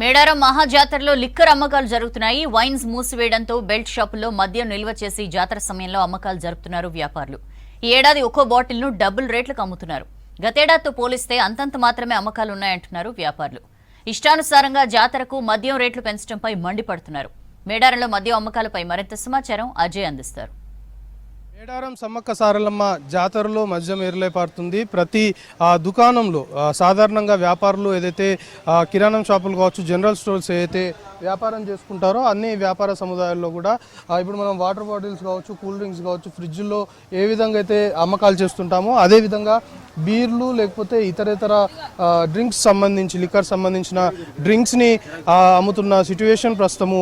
Medaram మహాజాతరలో liquor అమ్మకాలు జరుగుతున్నాయి. Wines మూసివేయడంతో belt షాపుల్లో మద్యం నిల్వ చేసి జాతర సమయంలో అమ్మకాలు జరుపుతున్నారు వ్యాపారులు. ఈ ఏడాది ఒక్కో బాటిల్ను డబుల్ రేట్లకు అమ్ముతున్నారు. గతేడాదితో పోలిస్తే అంతంత మాత్రమే అమ్మకాలు ఉన్నాయంటున్నారు వ్యాపారులు. ఇష్టానుసారంగా జాతరకు మద్యం రేట్లు పెంచడంపై మండిపడుతున్నారు. మేడారంలో మద్యం అమ్మకాలపై మరింత సమాచారం అజయ్ అందిస్తారు. మేడారం సమ్మక్క సారలమ్మ జాతరలో మద్యం ఏర్లేపారుతుంది. ప్రతి దుకాణంలో సాధారణంగా వ్యాపారులు ఏదైతే కిరాణం షాపులు కావచ్చు, జనరల్ స్టోర్స్ ఏదైతే వ్యాపారం చేసుకుంటారో అన్ని వ్యాపార సముదాయాల్లో కూడా ఇప్పుడు మనం వాటర్ బాటిల్స్ కావచ్చు, కూల్ డ్రింక్స్ కావచ్చు, ఫ్రిడ్జ్లో ఏ విధంగా అయితే అమ్మకాలు చేస్తుంటామో అదేవిధంగా బీర్లు లేకపోతే ఇతరేతర డ్రింక్స్ సంబంధించి లిక్కర్ సంబంధించిన డ్రింక్స్ని అమ్ముతున్న సిట్యుయేషన్ ప్రస్తుతము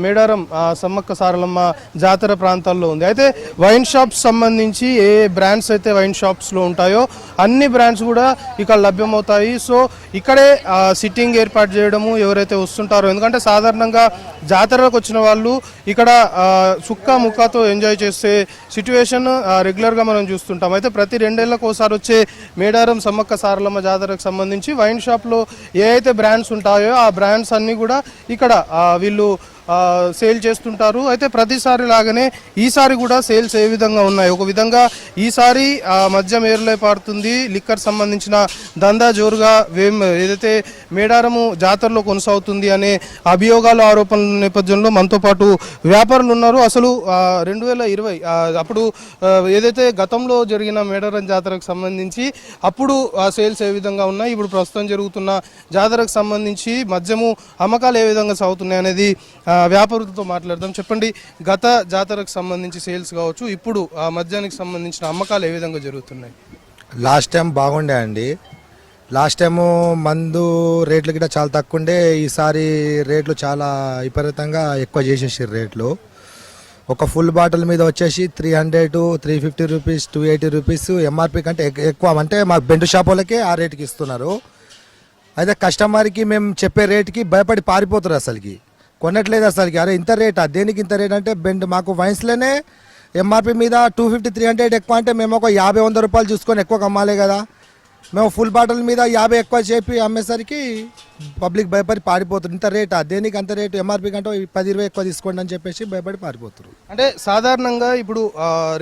మేడారం సమ్మక్క సారలమ్మ జాతర ప్రాంతాల్లో ఉంది. అయితే వైన్ షాప్స్ సంబంధించి ఏ బ్రాండ్స్ అయితే వైన్ షాప్స్లో ఉంటాయో అన్ని బ్రాండ్స్ కూడా ఇక్కడ లభ్యమవుతాయి. సో ఇక్కడే సిట్టింగ్ ఏర్పాటు చేయడము ఎవరైతే వస్తుంటారో, ఎందుకంటే సాధారణంగా జాతరకు వచ్చిన వాళ్ళు ఇక్కడ సుక్క ముక్కతో ఎంజాయ్ చేసే సిట్యుయేషన్ రెగ్యులర్గా మనం చూస్తుంటాం. అయితే ప్రతి 2 ఏళ్లకు ఒకసారి వచ్చే మేడారం సమ్మక్క సారలమ్మ జాతరకు సంబంధించి వైన్ షాప్లో ఏ అయితే బ్రాండ్స్ ఉంటాయో ఆ బ్రాండ్స్ అన్నీ కూడా ఇక్కడ వీళ్ళు సేల్ చేస్తుంటారు. అయితే ప్రతిసారి లాగానే ఈసారి కూడా సేల్స్ ఏ విధంగా ఉన్నాయి, ఒక విధంగా ఈసారి మద్యం ఏర్లై పారుతుంది. లిక్కర్ సంబంధించిన దందా జోరుగా ఏదైతే మేడారము జాతరలో కొనసాగుతుంది అనే అభియోగాలు ఆరోపణల నేపథ్యంలో మనతో పాటు వ్యాపారులు ఉన్నారు. అసలు 2020 అప్పుడు ఏదైతే గతంలో జరిగిన మేడారం జాతరకు సంబంధించి అప్పుడు సేల్స్ ఏ విధంగా ఉన్నాయి, ఇప్పుడు ప్రస్తుతం జరుగుతున్న జాతరకు సంబంధించి మద్యము అమ్మకాలు ఏ విధంగా సాగుతున్నాయి అనేది వ్యాపారులతో మాట్లాడదాం. చెప్పండి, గత జాతరకు సంబంధించి సేల్స్ కావచ్చు, ఇప్పుడు ఆ మద్యానికి సంబంధించిన అమ్మకాలు ఏ విధంగా జరుగుతున్నాయి? లాస్ట్ టైం బాగుండే అండి. లాస్ట్ టైము మందు రేట్లు కూడా చాలా తక్కువ ఉండే. ఈసారి రేట్లు చాలా విపరీతంగా ఎక్కువ చేసేసారు రేట్లు. ఒక ఫుల్ బాటిల్ మీద వచ్చేసి 300, 350 రూపీస్, 280 రూపీస్ ఎంఆర్పి కంటే ఎక్కువ, అంటే మా బెండు షాప్ వాళ్ళకే ఆ రేటుకి ఇస్తున్నారు. అయితే కస్టమర్కి మేము చెప్పే రేటుకి భయపడి పారిపోతారు, అసలుకి కొనట్లేదు అసలుకి. అరే ఇంత రేటా, దేనికి ఇంత రేట్ అంటే బెండ్ మాకు వైన్స్లోనే ఎంఆర్పి మీద 250, 300 ఎక్కువ అంటే మేము ఒక 50-100 రూపాయలు చూసుకొని ఎక్కువ అమ్మాలి కదా. మేము ఫుల్ బాటిల్ మీద 50 ఎక్కువ చెప్పి అమ్మేసరికి పబ్లిక్ భయపడి పారిపోతారు. ఇంత రేటా, దేనికి అంత రేటు, ఎంఆర్పి కంటే 10-20 ఎక్కువ తీసుకోండి అని చెప్పేసి భయపడి పారిపోతారు. అంటే సాధారణంగా ఇప్పుడు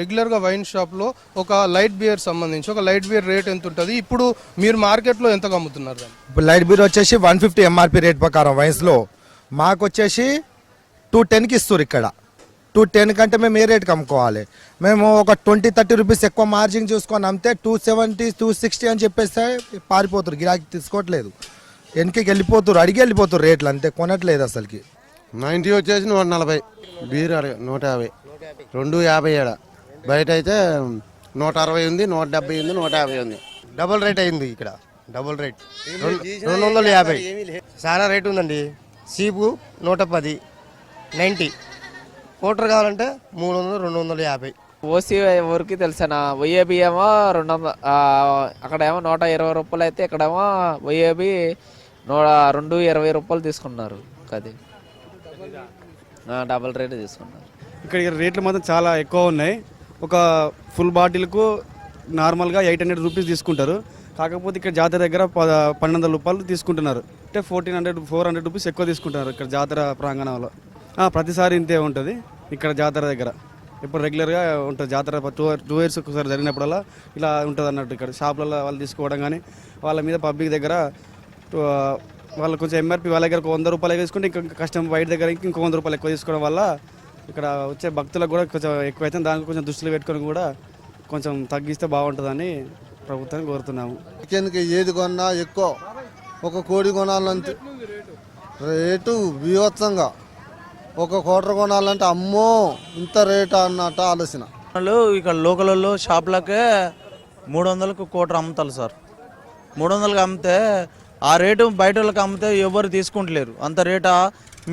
రెగ్యులర్గా వైన్ షాప్లో ఒక లైట్ బియర్ సంబంధించి ఒక లైట్ బియర్ రేట్ ఎంత ఉంటుంది, ఇప్పుడు మీరు మార్కెట్లో ఎంతగా అమ్ముతున్నారు? ఇప్పుడు లైట్ బియర్ వచ్చేసి 150 ఎంఆర్పి రేట్ ప్రకారం వైన్స్లో మాకు వచ్చేసి 210కి ఇస్తారు. ఇక్కడ 210 కంటే మేము ఏ రేట్కి అమ్ముకోవాలి? మేము ఒక 20-30 రూపీస్ ఎక్కువ మార్జిన్ చూసుకొని అమ్మితే 270, 260 అని చెప్పేస్తే పారిపోతారు, గిరాకీ తీసుకోవట్లేదు, వెనక్కి వెళ్ళిపోతారు, అడిగి వెళ్ళిపోతారు రేట్లు, అంతే కొనట్లేదు అసలుకి. 90 వచ్చేసి 140, బీర్ 150, 250 బయట అయితే 160 ఉంది, 170 ఉంది, 150 ఉంది. డబుల్ రేట్ అయింది ఇక్కడ, డబుల్ రేట్ 250 చాలా రేట్ ఉందండి. సీపు 110, 90 కోటర్ కావాలంటే 300, 250. ఓసీ ఎవరికి తెలుసా? వైఏబి ఏమో 200, అక్కడేమో 120 రూపాయలు అయితే ఇక్కడేమో వైఏబి 220 రూపాయలు తీసుకున్నారు. అది డబుల్ రేట్ తీసుకున్నారు. ఇక్కడ రేట్లు మాత్రం చాలా ఎక్కువ ఉన్నాయి. ఒక ఫుల్ బాటిల్కు నార్మల్గా 800 రూపీస్ తీసుకుంటారు. కాకపోతే ఇక్కడ జాతర దగ్గర 1200 రూపాయలు తీసుకుంటున్నారు. అంటే 400 రూపీస్ ఎక్కువ తీసుకుంటున్నారు ఇక్కడ జాతర ప్రాంగణంలో. ప్రతిసారి ఇంతే ఉంటుంది ఇక్కడ జాతర దగ్గర. ఇప్పుడు రెగ్యులర్గా ఉంటుంది జాతర. 2 ఇయర్స్ ఒకసారి జరిగినప్పుడల్లా ఇలా ఉంటుంది అన్నట్టు. ఇక్కడ షాపులలో వాళ్ళు తీసుకోవడం కానీ వాళ్ళ మీద పబ్లిక్ దగ్గర వాళ్ళు కొంచెం ఎంఆర్పి వాళ్ళ దగ్గర 100 రూపాయలు తీసుకుంటే ఇంకా కస్టమర్ బయట దగ్గర ఇంకో 100 రూపాయలు ఎక్కువ తీసుకోవడం వల్ల ఇక్కడ వచ్చే భక్తులకు కూడా కొంచెం ఎక్కువ అయితే దానికి కొంచెం దృష్టిలో పెట్టుకొని కూడా కొంచెం తగ్గిస్తే బాగుంటుందని ప్రభుత్వాన్ని కోరుతున్నాము. చికెన్కి ఏది కొన్నా ఎక్కువ, ఒక కోడి కొనాలంటే రేటు బీభత్సంగా, ఒక కోటర్ కొనాలంటే అమ్మో ఇంత రేటా అన్నట్టు ఆలోచన. ఇక్కడ లోకల్లో షాపులకే 300కు కోటర్ అమ్ముతారు సార్. 300కి అమ్మితే ఆ రేటు బయట వాళ్ళకి అమ్మితే ఎవరు తీసుకుంటలేరు. అంత రేటా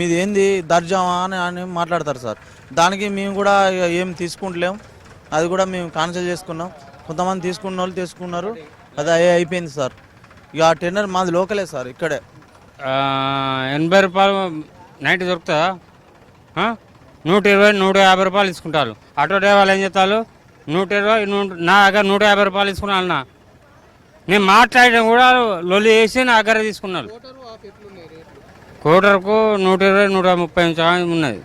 మీది ఏంది దర్జామా అని మాట్లాడతారు సార్. దానికి మేము కూడా ఏం తీసుకుంటలేము, అది కూడా మేము క్యాన్సిల్ చేసుకున్నాం. కొంతమంది తీసుకున్న వాళ్ళు తీసుకున్నారు, అది అయిపోయింది సార్. ఇక ఆ టెన్నర్ మాది లోకలే సార్, ఇక్కడే. 80 రూపాయలు 90 దొరుకుతుందా? 120, 150 రూపాయలు తీసుకుంటారు. ఆటో డ్రైవర్లు ఏం చేస్తారు? 120, నా దగ్గర 150 రూపాయలు తీసుకున్నాను. నేను మాట్లాడడం కూడా లొల్లి వేసి నా దగ్గర తీసుకున్నారు. కోటర్కు 120, 130 ఉన్నది.